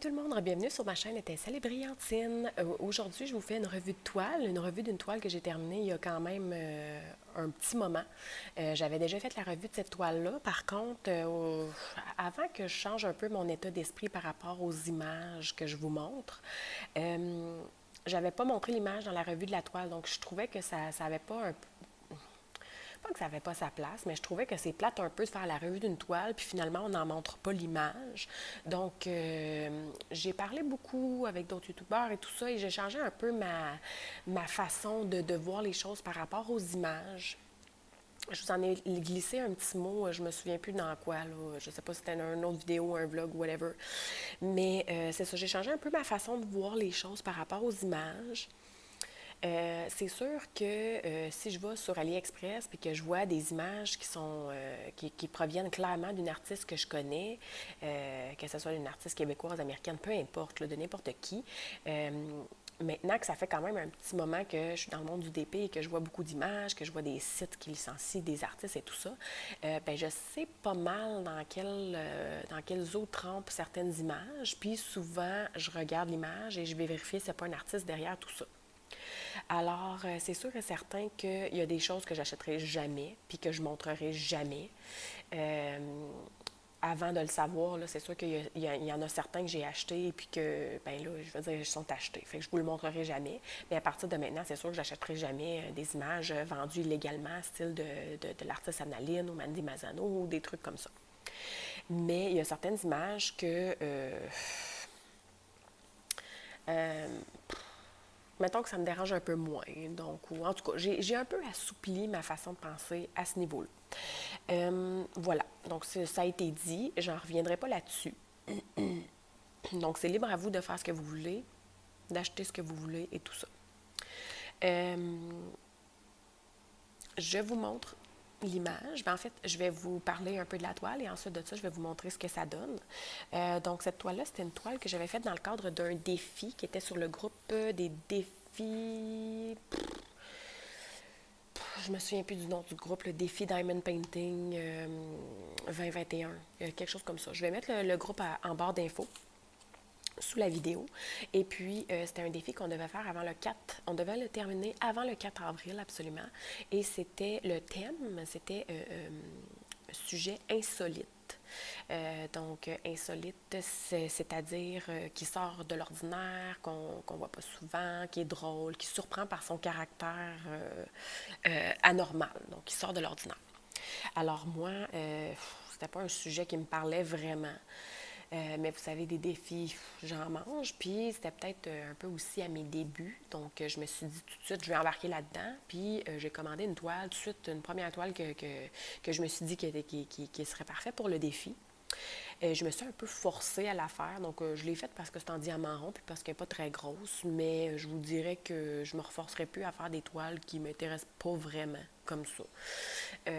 Salut tout le monde, bienvenue sur ma chaîne Étincelle et Brillantine. Aujourd'hui, je vous fais une revue de toile, une revue d'une toile que j'ai terminée il y a quand même un petit moment. J'avais déjà fait la revue de cette toile-là. Par contre, avant que je change un peu mon état d'esprit par rapport aux images que je vous montre, j'avais pas montré l'image dans la revue de la toile, donc je trouvais que ça avait pas un pas que ça n'avait pas sa place, mais je trouvais que c'est plate un peu de faire la revue d'une toile, puis finalement, on n'en montre pas l'image. Donc, j'ai parlé beaucoup avec d'autres youtubeurs et tout ça, et j'ai changé un peu ma façon de voir les choses par rapport aux images. Je vous en ai glissé un petit mot, je me souviens plus dans quoi, là. Je sais pas si c'était une autre vidéo, un vlog, whatever. Mais c'est ça, j'ai changé un peu ma façon de voir les choses par rapport aux images. C'est sûr que si je vais sur AliExpress et que je vois des images qui proviennent clairement d'une artiste que je connais, que ce soit une artiste québécoise, américaine, peu importe, là, de n'importe qui, maintenant que ça fait quand même un petit moment que je suis dans le monde du DP et que je vois beaucoup d'images, que je vois des sites qui licencient des artistes et tout ça, ben je sais pas mal dans quelles eaux trempent certaines images. Puis souvent, je regarde l'image et je vais vérifier s'il n'y a pas un artiste derrière tout ça. Alors, c'est sûr et certain qu'il y a des choses que j'achèterai jamais, puis que je montrerai jamais. Euh, Avant de le savoir, là, c'est sûr qu'il y en a certains que j'ai achetés et puis que, ben là, je veux dire, ils sont achetés. Fait que je vous le montrerai jamais. Mais à partir de maintenant, c'est sûr que j'achèterai jamais des images vendues illégalement, style de l'artiste Annaline ou Mandy Mazano ou des trucs comme ça. Mais il y a certaines images que euh, mettons que ça me dérange un peu moins. Donc, ou en tout cas, j'ai un peu assoupli ma façon de penser à ce niveau-là. Voilà. Donc, ça a été dit. J'en reviendrai pas là-dessus. Donc, c'est libre à vous de faire ce que vous voulez, d'acheter ce que vous voulez et tout ça. Euh, je vous montre l'image. Ben, en fait, je vais vous parler un peu de la toile et ensuite de ça, je vais vous montrer ce que ça donne. Donc, cette toile-là, c'était une toile que j'avais faite dans le cadre d'un défi qui était sur le groupe des défis. Je me souviens plus du nom du groupe, le défi Diamond Painting 2021, quelque chose comme ça. Je vais mettre le groupe en barre d'infos sous la vidéo. Et puis, c'était un défi qu'on devait faire avant le 4. On devait le terminer avant le 4 avril, absolument. Et c'était le thème, c'était sujet insolite. Donc, insolite, c'est-à-dire qui sort de l'ordinaire, qu'on voit pas souvent, qui est drôle, qui surprend par son caractère anormal, donc qui sort de l'ordinaire. Alors moi, c'était pas un sujet qui me parlait vraiment. Mais vous savez, des défis, j'en mange. Puis c'était peut-être un peu aussi à mes débuts. Donc je me suis dit tout de suite, je vais embarquer là-dedans. Puis j'ai commandé une toile, tout de suite, une première toile que je me suis dit qui serait parfaite pour le défi. Je me suis un peu forcée à la faire, donc je l'ai faite parce que c'est en diamant rond puis parce qu'elle n'est pas très grosse, mais je vous dirais que je me reforcerai plus à faire des toiles qui ne m'intéressent pas vraiment comme ça.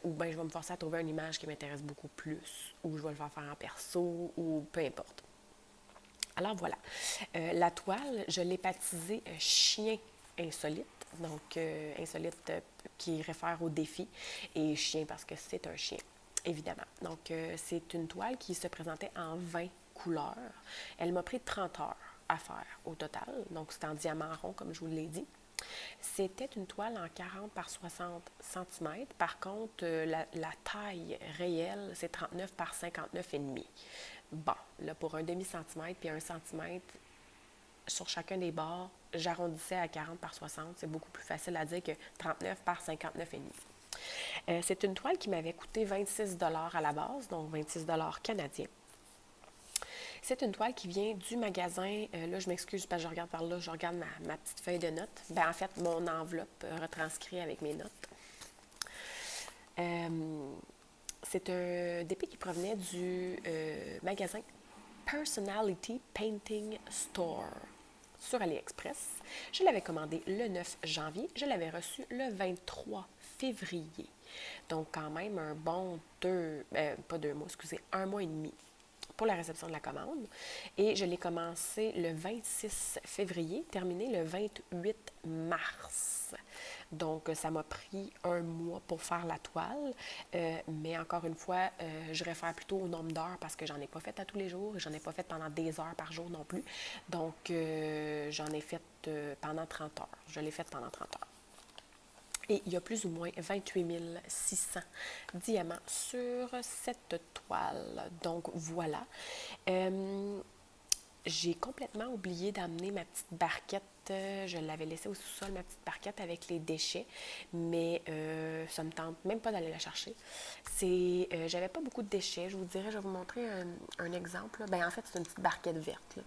Ou bien je vais me forcer à trouver une image qui m'intéresse beaucoup plus, ou je vais le faire faire en perso, ou peu importe. Alors voilà, la toile, je l'ai baptisée Chien insolite, donc insolite qui réfère au défi, et chien parce que c'est un chien, évidemment. Donc c'est une toile qui se présentait en 20 couleurs. Elle m'a pris 30 heures à faire au total, donc c'est en diamant rond comme je vous l'ai dit. C'était une toile en 40 par 60 cm. Par contre, la taille réelle, c'est 39 par 59,5. Bon, là, pour un demi-centimètre puis un centimètre sur chacun des bords, j'arrondissais à 40 par 60. C'est beaucoup plus facile à dire que 39 par 59,5. C'est une toile qui m'avait coûté 26 à la base, donc 26 canadiens. C'est une toile qui vient du magasin. Là, je m'excuse parce que je regarde par là, je regarde ma petite feuille de notes. Ben, en fait, mon enveloppe retranscrit avec mes notes. C'est un DP qui provenait du magasin Personality Painting Store sur AliExpress. Je l'avais commandé le 9 janvier. Je l'avais reçu le 23 février. Donc, quand même un bon pas 2 mois, excusez, 1 mois et demi pour la réception de la commande. Et je l'ai commencé le 26 février, terminé le 28 mars. Donc, ça m'a pris un mois pour faire la toile. Mais encore une fois, je réfère plutôt au nombre d'heures parce que j'en ai pas fait à tous les jours et j'en ai pas fait pendant des heures par jour non plus. Donc, j'en ai fait pendant 30 heures. Je l'ai fait pendant 30 heures. Et il y a plus ou moins 28 600 diamants sur cette toile. Donc, voilà. J'ai complètement oublié d'amener ma petite barquette. Je l'avais laissée au sous-sol, ma petite barquette avec les déchets, mais ça me tente même pas d'aller la chercher. J'avais pas beaucoup de déchets. Je vous dirais, je vais vous montrer un exemple. Là. Ben, en fait, c'est une petite barquette verte. Là.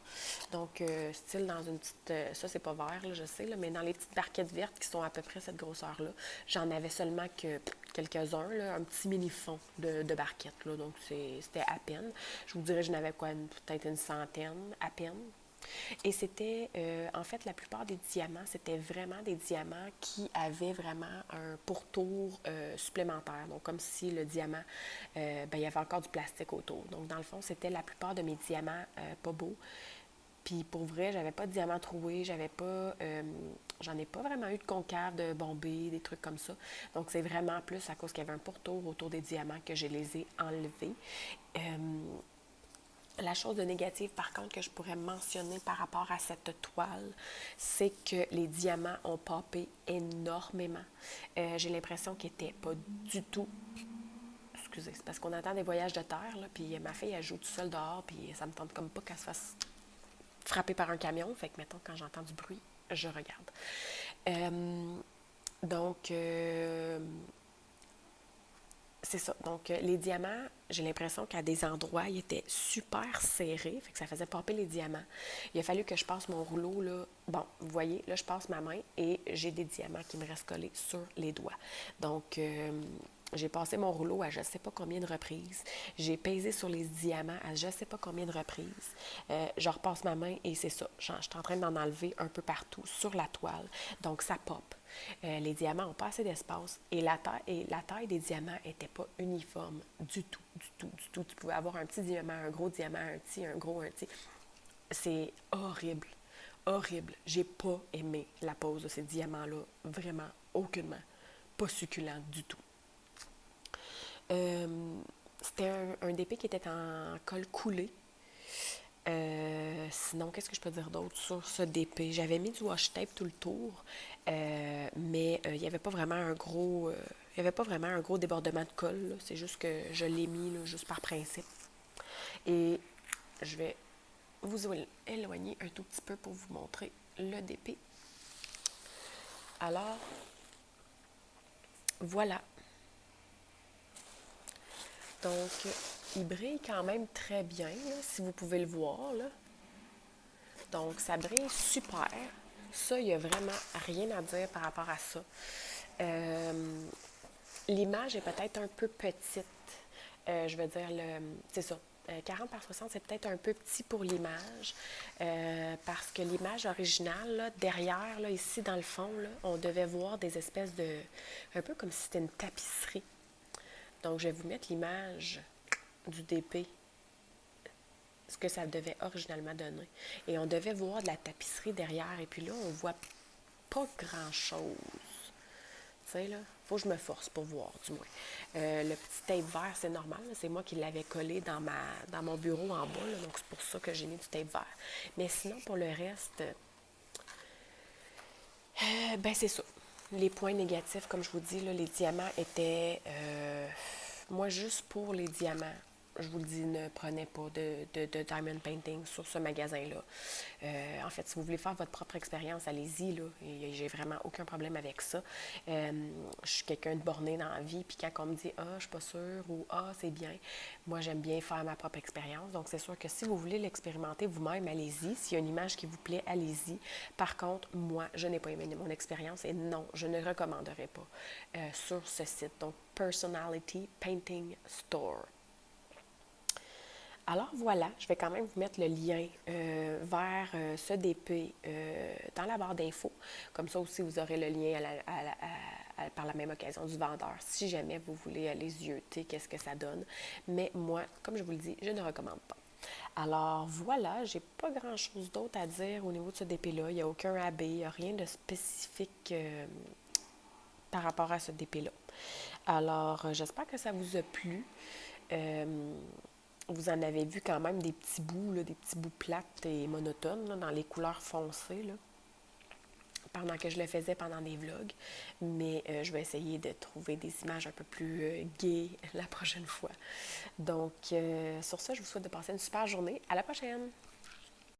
Donc, style dans une petite... ça, c'est pas vert, là, je sais, là, mais dans les petites barquettes vertes qui sont à peu près cette grosseur-là, j'en avais seulement que quelques-uns, là, un petit mini-fond de barquettes. Là, donc, c'était à peine. Je vous dirais, je n'avais quoi, peut-être une centaine à peine. Et c'était, en fait, la plupart des diamants, c'était vraiment des diamants qui avaient vraiment un pourtour supplémentaire. Donc, comme si le diamant, ben, il y avait encore du plastique autour. Donc, dans le fond, c'était la plupart de mes diamants pas beaux. Puis, pour vrai, j'avais pas de diamants troués, j'en ai pas vraiment eu de concave, de bombés, des trucs comme ça. Donc, c'est vraiment plus à cause qu'il y avait un pourtour autour des diamants que je les ai enlevés. La chose de négative, par contre, que je pourrais mentionner par rapport à cette toile, c'est que les diamants ont popé énormément. J'ai l'impression qu'ils n'étaient pas du tout... Excusez, c'est parce qu'on attend des voyages de terre, là, puis ma fille, elle joue tout seule dehors, puis ça me tente comme pas qu'elle se fasse frapper par un camion. Fait que, mettons, quand j'entends du bruit, je regarde. Donc, c'est ça. Donc, les diamants, j'ai l'impression qu'à des endroits, ils étaient super serrés, fait que ça faisait popper les diamants. Il a fallu que je passe mon rouleau, là. Bon, vous voyez, là, je passe ma main et j'ai des diamants qui me restent collés sur les doigts. Donc, j'ai passé mon rouleau à je ne sais pas combien de reprises. J'ai pesé sur les diamants à je ne sais pas combien de reprises. Je repasse ma main et c'est ça. Je suis en train d'en enlever un peu partout sur la toile. Donc, ça pop. Les diamants n'ont pas assez d'espace et la taille des diamants n'était pas uniforme du tout, du tout, du tout. Tu pouvais avoir un petit diamant, un gros diamant, un petit, un gros, un petit. C'est horrible, horrible. J'ai pas aimé la pose de ces diamants-là, vraiment, aucunement. Pas succulent du tout. C'était un DP qui était en colle coulé. Sinon, qu'est-ce que je peux dire d'autre sur ce DP? J'avais mis du washi tape tout le tour, mais il n'y avait pas vraiment un gros, il y avait pas vraiment un gros débordement de colle. C'est juste que je l'ai mis là, juste par principe. Et je vais vous éloigner un tout petit peu pour vous montrer le DP. Alors, voilà. Donc, il brille quand même très bien, là, si vous pouvez le voir. Là. Donc, ça brille super. Ça, il n'y a vraiment rien à dire par rapport à ça. L'image est peut-être un peu petite. Je veux dire, c'est ça. 40 par 60, c'est peut-être un peu petit pour l'image, parce que l'image originale, là, derrière, là, ici dans le fond, là, on devait voir des espèces de... un peu comme si c'était une tapisserie. Donc, je vais vous mettre l'image du DP, ce que ça devait originalement donner. Et on devait voir de la tapisserie derrière, et puis là, on voit pas grand-chose. Tu sais, là, faut que je me force pour voir, du moins. Le petit tape vert, c'est normal. C'est moi qui l'avais collé dans mon bureau en bas. Là, donc, c'est pour ça que j'ai mis du tape vert. Mais sinon, pour le reste, ben c'est ça. Les points négatifs, comme je vous dis, là, les diamants étaient... moi, juste pour les diamants, je vous le dis, ne prenez pas de diamond painting sur ce magasin-là. En fait, si vous voulez faire votre propre expérience, allez-y, là. Et j'ai vraiment aucun problème avec ça. Je suis quelqu'un de borné dans la vie, puis quand on me dit « Ah, je suis pas sûre » ou « Ah, c'est bien », moi, j'aime bien faire ma propre expérience. Donc, c'est sûr que si vous voulez l'expérimenter vous-même, allez-y. S'il y a une image qui vous plaît, allez-y. Par contre, moi, je n'ai pas aimé mon expérience et non, je ne recommanderais pas sur ce site. Donc, Personality Painting Store. Alors voilà, je vais quand même vous mettre le lien vers ce DP dans la barre d'infos. Comme ça aussi, vous aurez le lien par la même occasion du vendeur si jamais vous voulez aller zioter qu'est-ce que ça donne. Mais moi, comme je vous le dis, je ne recommande pas. Alors voilà, j'ai pas grand-chose d'autre à dire au niveau de ce DP-là. Il n'y a aucun AB, il n'y a rien de spécifique par rapport à ce DP-là. Alors, j'espère que ça vous a plu. Vous en avez vu quand même des petits bouts, là, des petits bouts plates et monotones là, dans les couleurs foncées, là, pendant que je le faisais pendant des vlogs. Mais je vais essayer de trouver des images un peu plus gaies la prochaine fois. Donc, sur ça, je vous souhaite de passer une super journée. À la prochaine!